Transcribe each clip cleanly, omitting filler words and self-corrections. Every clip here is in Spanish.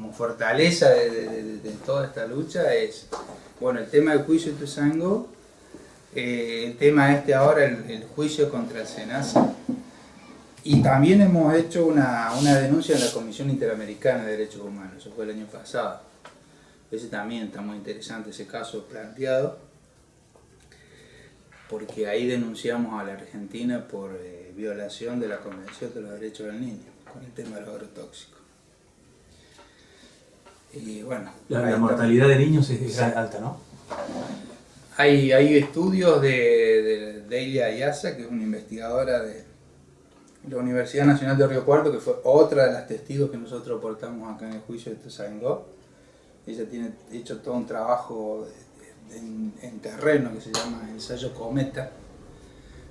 como fortaleza de toda esta lucha es, bueno, el tema del juicio de Ituzaingó, el tema ahora, el juicio contra el SENASA, y también hemos hecho una denuncia en la Comisión Interamericana de Derechos Humanos, eso fue el año pasado. Ese también está muy interesante, ese caso planteado, porque ahí denunciamos a la Argentina por violación de la Convención de los Derechos del Niño, con el tema de los agrotóxicos. Y bueno, la mortalidad de niños es alta, ¿no? Hay estudios de Delia Ayasa, que es una investigadora de la Universidad Nacional de Río Cuarto, que fue otra de las testigos que nosotros aportamos acá en el juicio de Ituzaingó. Ella tiene hecho todo un trabajo en terreno que se llama ensayo Cometa.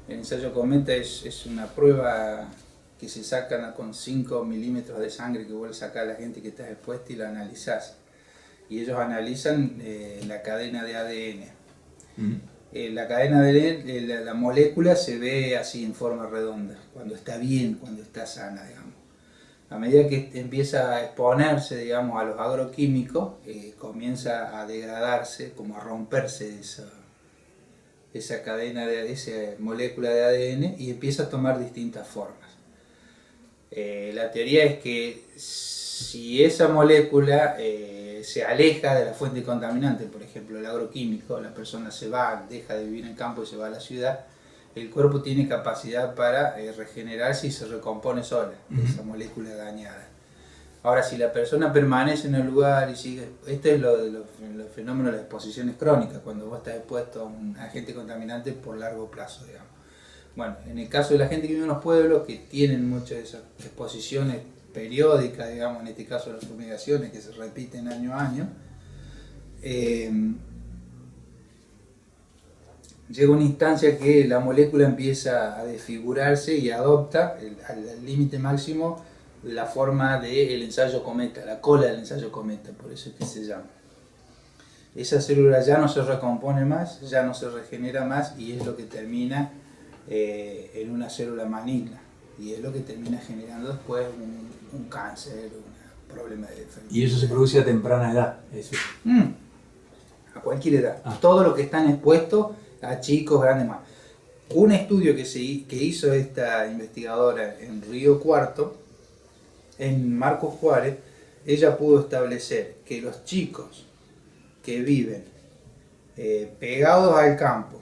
El ensayo Cometa es una prueba que se sacan con 5 milímetros de sangre que vuelve a sacar a la gente que está expuesta y la analizás. Y ellos analizan la cadena de ADN. La cadena de la molécula se ve así en forma redonda, cuando está bien, cuando está sana, digamos. A medida que empieza a exponerse, digamos, a los agroquímicos, comienza a degradarse, como a romperse esa cadena, esa molécula de ADN, y empieza a tomar distintas formas. La teoría es que si esa molécula se aleja de la fuente contaminante, por ejemplo el agroquímico, la persona se va, deja de vivir en el campo y se va a la ciudad, el cuerpo tiene capacidad para regenerarse y se recompone sola, esa molécula dañada. Ahora, si la persona permanece en el lugar y sigue, este es lo de los fenómenos de las exposiciones crónicas, cuando vos estás expuesto a un agente contaminante por largo plazo, digamos. Bueno, en el caso de la gente que vive en los pueblos, que tienen muchas de esas exposiciones periódicas, digamos, en este caso las fumigaciones, que se repiten año a año, llega una instancia que la molécula empieza a desfigurarse y adopta al límite máximo la forma del ensayo cometa, la cola del ensayo cometa, por eso es que se llama. Esa célula ya no se recompone más, ya no se regenera más, y es lo que termina en una célula maligna, y es lo que termina generando después un cáncer, un problema de enfermedad. Y eso se produce a temprana edad, eso. A cualquier edad. Todo lo que están expuestos, a chicos, grandes, más. Un estudio que hizo esta investigadora en Río Cuarto, en Marcos Juárez, ella pudo establecer que los chicos que viven pegados al campo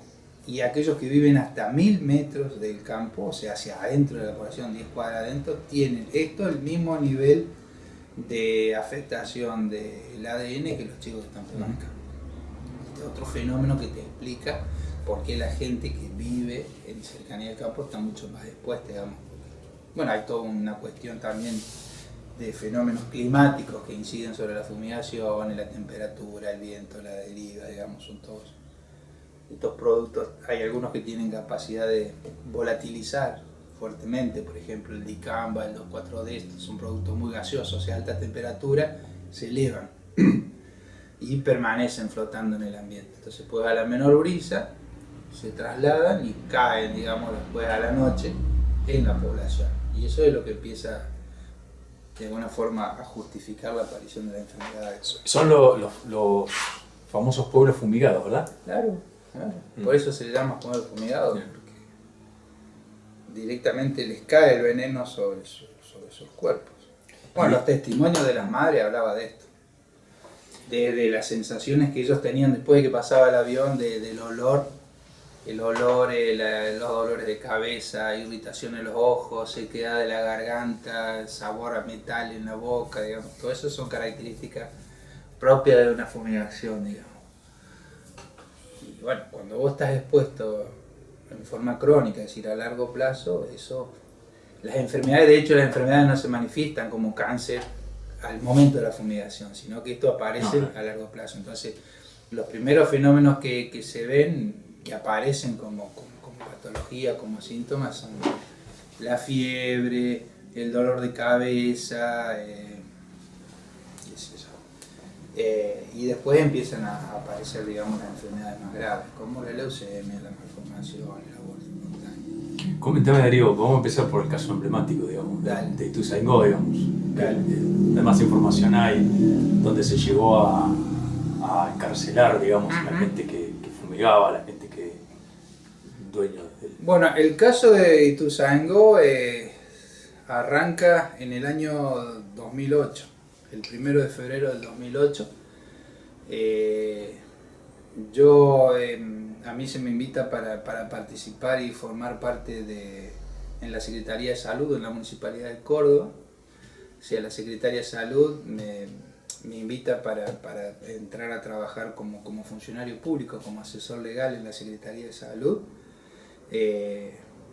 y aquellos que viven hasta 1000 metros del campo, o sea, hacia adentro de la población, 10 cuadras adentro, tienen el mismo nivel de afectación del ADN que los chicos que están pegados al campo. Este es otro fenómeno que te explica por qué la gente que vive en cercanía del campo está mucho más expuesta, digamos. Bueno, hay toda una cuestión también de fenómenos climáticos que inciden sobre la fumigación, la temperatura, el viento, la deriva, digamos, son todos estos productos. Hay algunos que tienen capacidad de volatilizar fuertemente, por ejemplo el dicamba, el 2,4-D, estos son productos muy gaseosos, o sea, a alta temperatura se elevan y permanecen flotando en el ambiente. Entonces, pues a la menor brisa se trasladan y caen, digamos, después a la noche en la población. Y eso es lo que empieza de alguna forma a justificar la aparición de la enfermedad. Son los famosos pueblos fumigados, ¿verdad? Claro. Por eso se le llama pueblos fumigados, porque directamente les cae el veneno sobre sus cuerpos. Bueno, los testimonios de las madres hablaba de esto, de las sensaciones que ellos tenían después de que pasaba el avión, del olor, los dolores de cabeza, irritación en los ojos, sequedad de la garganta, sabor a metal en la boca, digamos. Todo eso son características propias de una fumigación, digamos. Y bueno, cuando vos estás expuesto en forma crónica, es decir, a largo plazo, eso, las enfermedades no se manifiestan como cáncer al momento de la fumigación, sino que esto aparece a largo plazo. Entonces, los primeros fenómenos que se ven, que aparecen como patología, como síntomas, son la fiebre, el dolor de cabeza, y después empiezan a aparecer, digamos, las enfermedades más graves, como la leucemia, la malformación, el aborto espontáneo. Coméntame, Darío, vamos a empezar por el caso emblemático, digamos, Dale. de Ituzaingó, digamos. Dale. Donde más información hay, donde se llegó a encarcelar, digamos, a la gente que fumigaba, a la gente que dueño del... Bueno, el caso de Ituzaingó arranca en el año 2008, el 1 de febrero del 2008. A mí se me invita para participar y formar parte en la Secretaría de Salud en la Municipalidad de Córdoba. O sea, la Secretaría de Salud me invita para entrar a trabajar como funcionario público, como asesor legal en la Secretaría de Salud.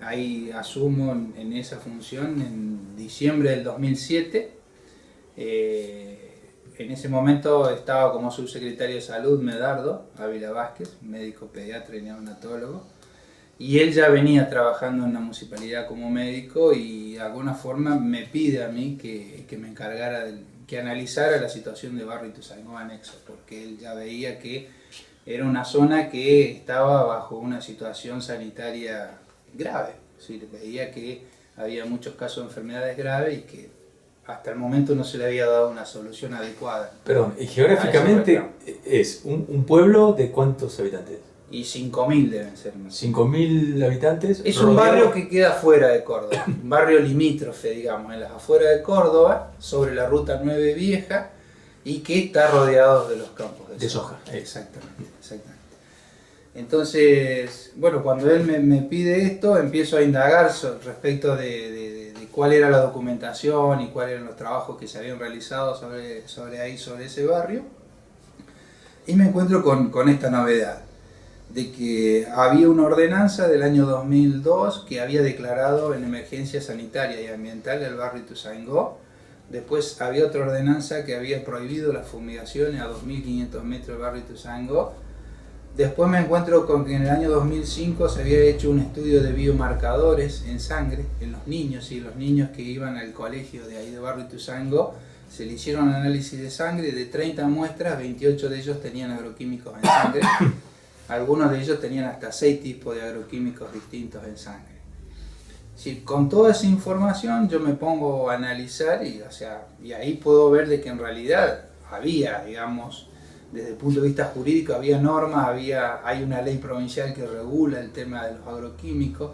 Ahí asumo en esa función en diciembre del 2007. En ese momento estaba como subsecretario de Salud Medardo Ávila Vázquez, médico pediatra y neonatólogo, y él ya venía trabajando en la municipalidad como médico y de alguna forma me pide a mí que me encargara, que analizara la situación de Barrio Ituzaingó anexo, porque él ya veía que era una zona que estaba bajo una situación sanitaria grave, ¿sí? Veía que había muchos casos de enfermedades graves y que hasta el momento no se le había dado una solución adecuada. Perdón, y geográficamente es un pueblo de ¿cuántos habitantes? Y 5.000 deben ser. 5.000 habitantes. Es un barrio que queda fuera de Córdoba, un barrio limítrofe, digamos, en las afueras de Córdoba, sobre la ruta 9 vieja, y que está rodeado de los campos de soja. Exactamente. Entonces, bueno, cuando él me pide esto, empiezo a indagar respecto de cuál era la documentación y cuáles eran los trabajos que se habían realizado sobre ese barrio, y me encuentro con esta novedad, de que había una ordenanza del año 2002 que había declarado en emergencia sanitaria y ambiental el barrio Ituzaingó. Después había otra ordenanza que había prohibido las fumigaciones a 2.500 metros del barrio Ituzaingó. Después me encuentro con que en el año 2005 se había hecho un estudio de biomarcadores en sangre en los niños, y los niños que iban al colegio de ahí de barrio Ituzaingó, se le hicieron análisis de sangre. De 30 muestras, 28 de ellos tenían agroquímicos en sangre. Algunos de ellos tenían hasta 6 tipos de agroquímicos distintos en sangre. Sí, con toda esa información yo me pongo a analizar y ahí puedo ver de que en realidad había, digamos, desde el punto de vista jurídico, había normas, hay una ley provincial que regula el tema de los agroquímicos,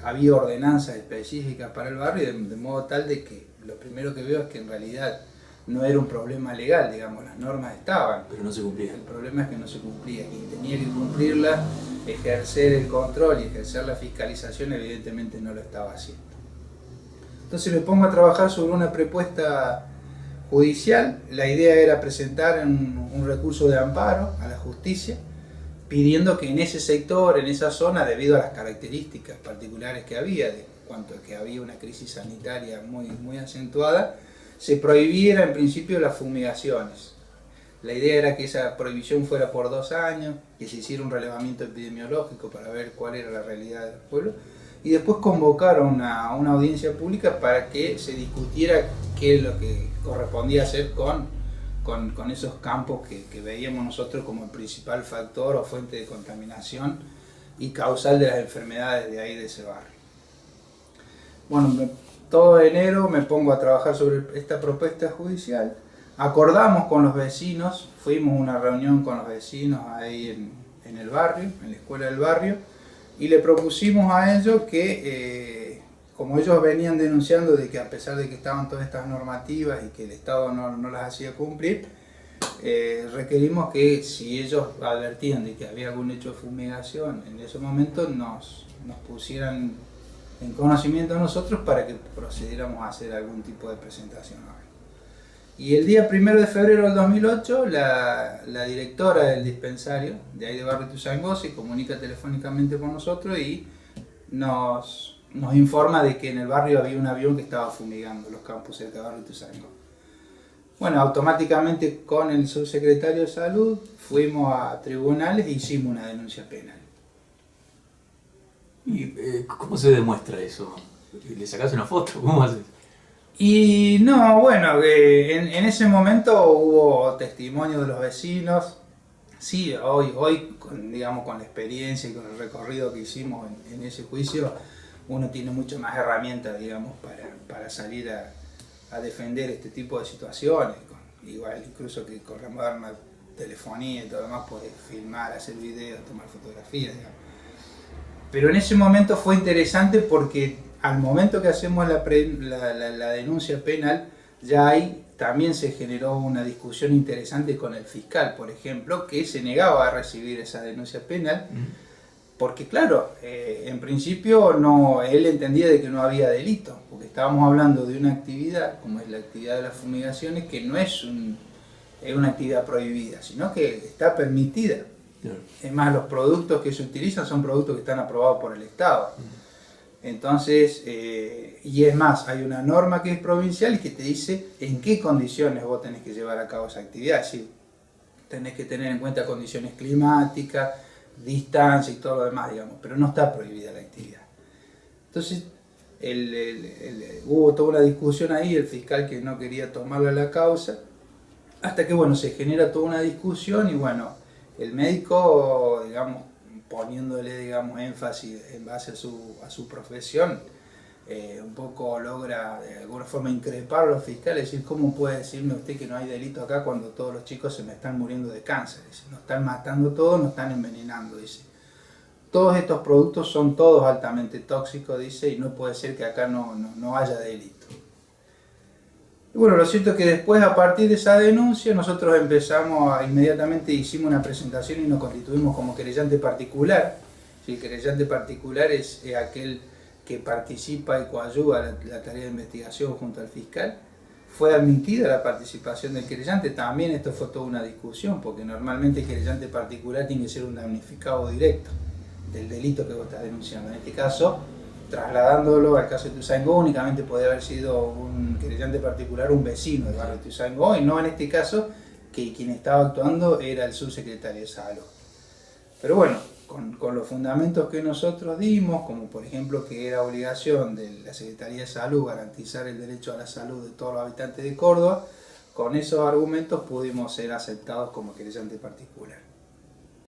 había ordenanzas específicas para el barrio, de modo tal de que lo primero que veo es que en realidad no era un problema legal, digamos, las normas estaban, pero no se cumplían. El problema es que no se cumplía, y tenía que cumplirlas, ejercer el control y ejercer la fiscalización, evidentemente no lo estaba haciendo. Entonces me pongo a trabajar sobre una propuesta judicial. La idea era presentar un recurso de amparo a la justicia, pidiendo que en ese sector, en esa zona, debido a las características particulares que había, de cuanto a que había una crisis sanitaria muy acentuada, se prohibiera en principio las fumigaciones. La idea era que esa prohibición fuera por 2 años, que se hiciera un relevamiento epidemiológico para ver cuál era la realidad del pueblo, y después convocaron a una audiencia pública para que se discutiera qué es lo que correspondía hacer con esos campos que veíamos nosotros como el principal factor o fuente de contaminación y causal de las enfermedades de ahí, de ese barrio. Bueno, todo enero me pongo a trabajar sobre esta propuesta judicial. Acordamos con los vecinos, fuimos a una reunión con los vecinos ahí en el barrio, en la escuela del barrio, y le propusimos a ellos que, como ellos venían denunciando de que a pesar de que estaban todas estas normativas y que el Estado no las hacía cumplir, requerimos que si ellos advertían de que había algún hecho de fumigación en ese momento, nos pusieran en conocimiento a nosotros para que procediéramos a hacer algún tipo de presentación. Y el día 1 de febrero del 2008, la directora del dispensario de ahí de barrio Ituzaingó se comunica telefónicamente con nosotros y nos informa de que en el barrio había un avión que estaba fumigando los campos cerca de barrio Ituzaingó. Bueno, automáticamente con el subsecretario de Salud fuimos a tribunales e hicimos una denuncia penal. ¿Y cómo se demuestra eso? ¿Le sacás una foto? ¿Cómo haces? Y no, bueno, en ese momento hubo testimonio de los vecinos. Sí, hoy digamos, con la experiencia y con el recorrido que hicimos en ese juicio, uno tiene mucho más herramientas, digamos, para salir a defender este tipo de situaciones. Igual incluso que con la moderna telefonía y todo lo demás, podés filmar, hacer videos, tomar fotografías, digamos. Pero en ese momento fue interesante porque al momento que hacemos la denuncia penal, ya ahí también se generó una discusión interesante con el fiscal, por ejemplo, que se negaba a recibir esa denuncia penal, porque claro, en principio él entendía de que no había delito, porque estábamos hablando de una actividad, como es la actividad de las fumigaciones, que no es una actividad prohibida, sino que está permitida. Es más, los productos que se utilizan son productos que están aprobados por el Estado. Entonces, y es más, hay una norma que es provincial y que te dice en qué condiciones vos tenés que llevar a cabo esa actividad. Es decir, tenés que tener en cuenta condiciones climáticas, distancia y todo lo demás, digamos, pero no está prohibida la actividad. Entonces, hubo toda una discusión ahí, el fiscal que no quería tomarla a la causa, hasta que, bueno, se genera toda una discusión y, bueno, el médico, digamos, poniéndole, digamos, énfasis en base a su profesión, un poco logra de alguna forma increpar a los fiscales, decir, ¿cómo puede decirme usted que no hay delito acá cuando todos los chicos se me están muriendo de cáncer? Dice, nos están matando todos, nos están envenenando, dice. Todos estos productos son todos altamente tóxicos, dice, y no puede ser que acá no haya delito. Y bueno, lo cierto es que después, a partir de esa denuncia, nosotros inmediatamente hicimos una presentación y nos constituimos como querellante particular. El querellante particular es aquel que participa y coadyuva la tarea de investigación junto al fiscal. Fue admitida la participación del querellante, también esto fue toda una discusión, porque normalmente el querellante particular tiene que ser un damnificado directo del delito que vos estás denunciando. En este caso, trasladándolo al caso de Ituzaingó, únicamente podía haber sido un querellante particular, un vecino del barrio de Ituzaingó, y no en este caso, que quien estaba actuando era el subsecretario de Salud. Pero bueno, con los fundamentos que nosotros dimos, como por ejemplo que era obligación de la Secretaría de Salud garantizar el derecho a la salud de todos los habitantes de Córdoba, con esos argumentos pudimos ser aceptados como querellante particular.